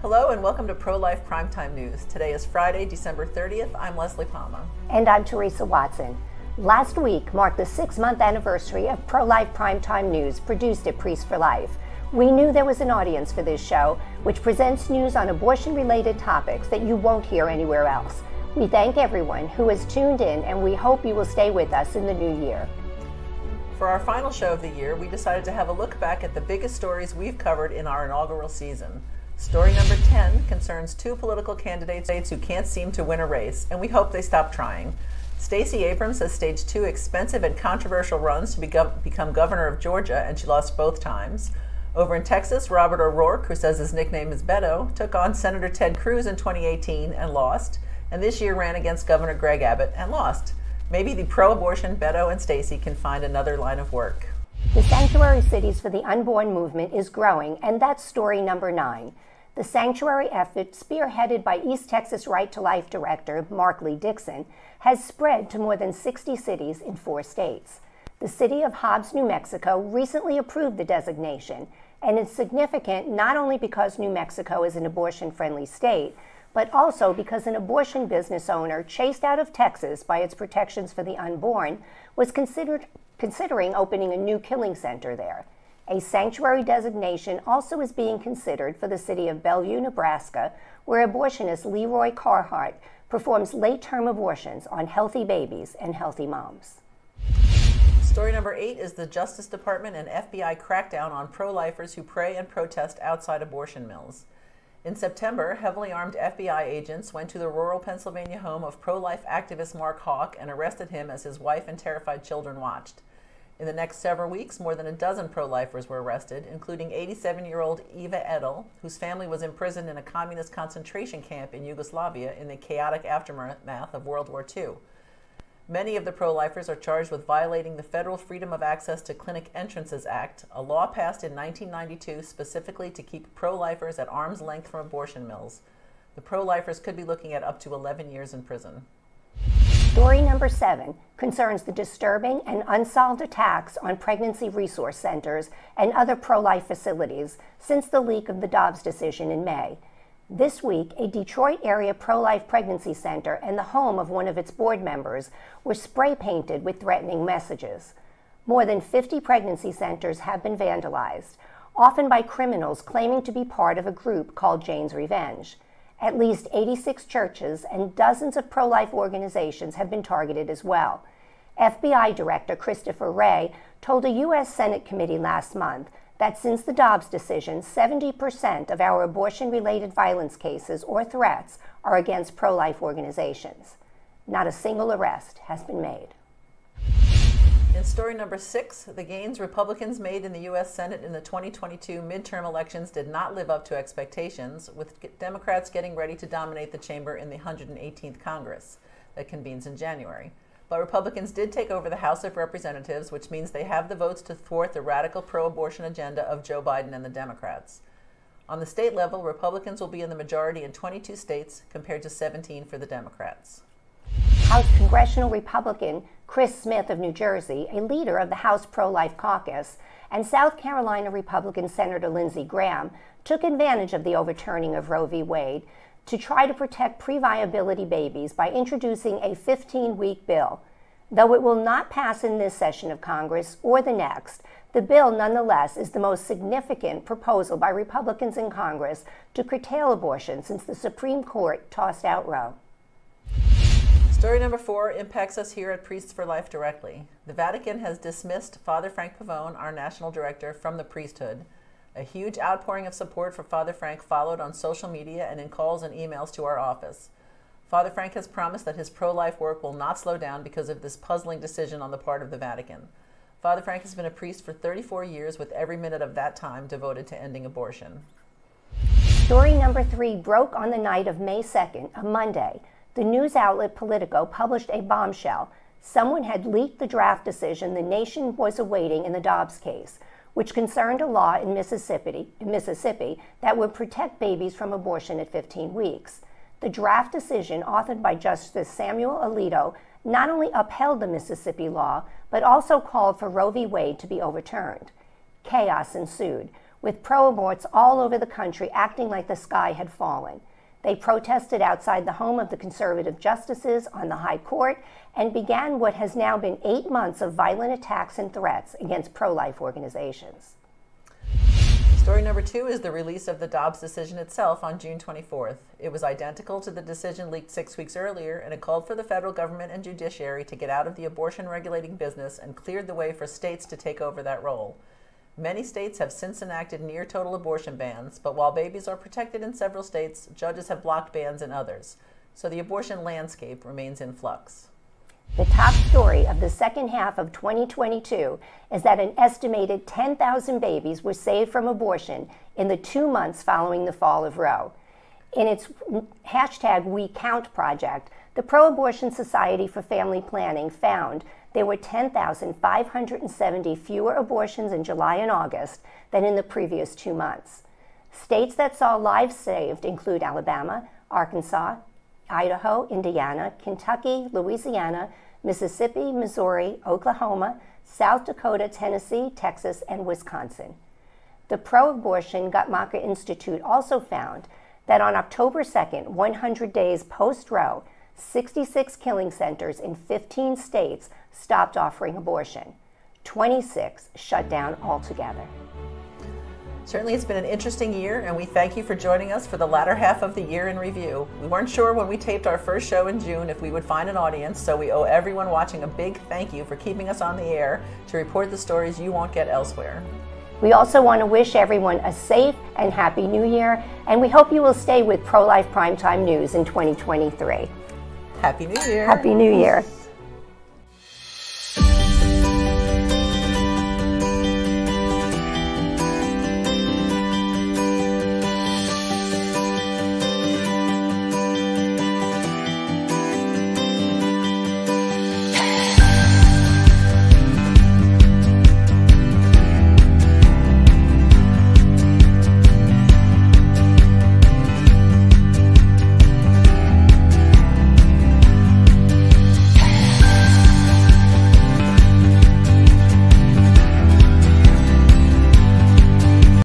Hello and welcome to Pro-Life Primetime News. Today is Friday, December 30th. I'm Leslie Palma. And I'm Teresa Watson. Last week marked the 6-month anniversary of Pro-Life Primetime News produced at Priests for Life. We knew there was an audience for this show, which presents news on abortion-related topics that you won't hear anywhere else. We thank everyone who has tuned in, and we hope you will stay with us in the new year. For our final show of the year, we decided to have a look back at the biggest stories we've covered in our inaugural season. Story number 10 concerns two political candidates who can't seem to win a race, and we hope they stop trying. Stacey Abrams has staged two expensive and controversial runs to become governor of Georgia, and she lost both times. Over in Texas, Robert O'Rourke, who says his nickname is Beto, took on Senator Ted Cruz in 2018 and lost, and this year ran against Governor Greg Abbott and lost. Maybe the pro-abortion Beto and Stacey can find another line of work. The Sanctuary Cities for the Unborn movement is growing, and that's story number 9. The sanctuary effort, spearheaded by East Texas Right to Life Director Mark Lee Dixon, has spread to more than 60 cities in 4 states. The city of Hobbs, New Mexico recently approved the designation, and it's significant not only because New Mexico is an abortion-friendly state, but also because an abortion business owner chased out of Texas by its protections for the unborn was considering opening a new killing center there. A sanctuary designation also is being considered for the city of Bellevue, Nebraska, where abortionist Leroy Carhart performs late-term abortions on healthy babies and healthy moms. Story number 8 is the Justice Department and FBI crackdown on pro-lifers who pray and protest outside abortion mills. In September, heavily armed FBI agents went to the rural Pennsylvania home of pro-life activist Mark Houck and arrested him as his wife and terrified children watched. In the next several weeks, more than a dozen pro-lifers were arrested, including 87-year-old Eva Edel, whose family was imprisoned in a communist concentration camp in Yugoslavia in the chaotic aftermath of World War II. Many of the pro-lifers are charged with violating the Federal Freedom of Access to Clinic Entrances Act, a law passed in 1992 specifically to keep pro-lifers at arm's length from abortion mills. The pro-lifers could be looking at up to 11 years in prison. Story number 7 concerns the disturbing and unsolved attacks on pregnancy resource centers and other pro-life facilities since the leak of the Dobbs decision in May. This week, a Detroit area pro-life pregnancy center and the home of one of its board members were spray painted with threatening messages. More than 50 pregnancy centers have been vandalized, often by criminals claiming to be part of a group called Jane's Revenge. At least 86 churches and dozens of pro-life organizations have been targeted as well. FBI Director Christopher Wray told a U.S. Senate committee last month that since the Dobbs decision, 70% of our abortion-related violence cases or threats are against pro-life organizations. Not a single arrest has been made. In story number 6, the gains Republicans made in the U.S. Senate in the 2022 midterm elections did not live up to expectations, with Democrats getting ready to dominate the chamber in the 118th Congress that convenes in January. But Republicans did take over the House of Representatives, which means they have the votes to thwart the radical pro-abortion agenda of Joe Biden and the Democrats. On the state level, Republicans will be in the majority in 22 states compared to 17 for the Democrats. House Congressional Republican Chris Smith of New Jersey, a leader of the House Pro-Life Caucus, and South Carolina Republican Senator Lindsey Graham took advantage of the overturning of Roe v. Wade to try to protect pre-viability babies by introducing a 15-week bill. Though it will not pass in this session of Congress or the next, the bill nonetheless is the most significant proposal by Republicans in Congress to curtail abortion since the Supreme Court tossed out Roe. Story number 4 impacts us here at Priests for Life directly. The Vatican has dismissed Father Frank Pavone, our national director, from the priesthood. A huge outpouring of support for Father Frank followed on social media and in calls and emails to our office. Father Frank has promised that his pro-life work will not slow down because of this puzzling decision on the part of the Vatican. Father Frank has been a priest for 34 years, with every minute of that time devoted to ending abortion. Story number 3 broke on the night of May 2nd, a Monday. The news outlet Politico published a bombshell. Someone had leaked the draft decision the nation was awaiting in the Dobbs case, which concerned a law in Mississippi that would protect babies from abortion at 15 weeks. The draft decision, authored by Justice Samuel Alito, not only upheld the Mississippi law, but also called for Roe v. Wade to be overturned. Chaos ensued, with pro-aborts all over the country acting like the sky had fallen. They protested outside the home of the conservative justices on the High Court and began what has now been 8 months of violent attacks and threats against pro-life organizations. Story number 2 is the release of the Dobbs decision itself on June 24th. It was identical to the decision leaked 6 weeks earlier, and it called for the federal government and judiciary to get out of the abortion regulating business and cleared the way for states to take over that role. Many states have since enacted near-total abortion bans, but while babies are protected in several states, judges have blocked bans in others. So the abortion landscape remains in flux. The top story of the second half of 2022 is that an estimated 10,000 babies were saved from abortion in the 2 months following the fall of Roe. In its #WeCount project, the Pro-Abortion Society for Family Planning found there were 10,570 fewer abortions in July and August than in the previous 2 months. States that saw lives saved include Alabama, Arkansas, Idaho, Indiana, Kentucky, Louisiana, Mississippi, Missouri, Oklahoma, South Dakota, Tennessee, Texas, and Wisconsin. The Pro-Abortion Guttmacher Institute also found that on October 2nd, 100 days post-Roe, 66 killing centers in 15 states stopped offering abortion. 26 shut down altogether. Certainly it's been an interesting year, and we thank you for joining us for the latter half of the year in review. We weren't sure when we taped our first show in June if we would find an audience, so we owe everyone watching a big thank you for keeping us on the air to report the stories you won't get elsewhere. We also want to wish everyone a safe and happy New Year, and we hope you will stay with Pro-Life Primetime News in 2023. Happy New Year! Happy New Year!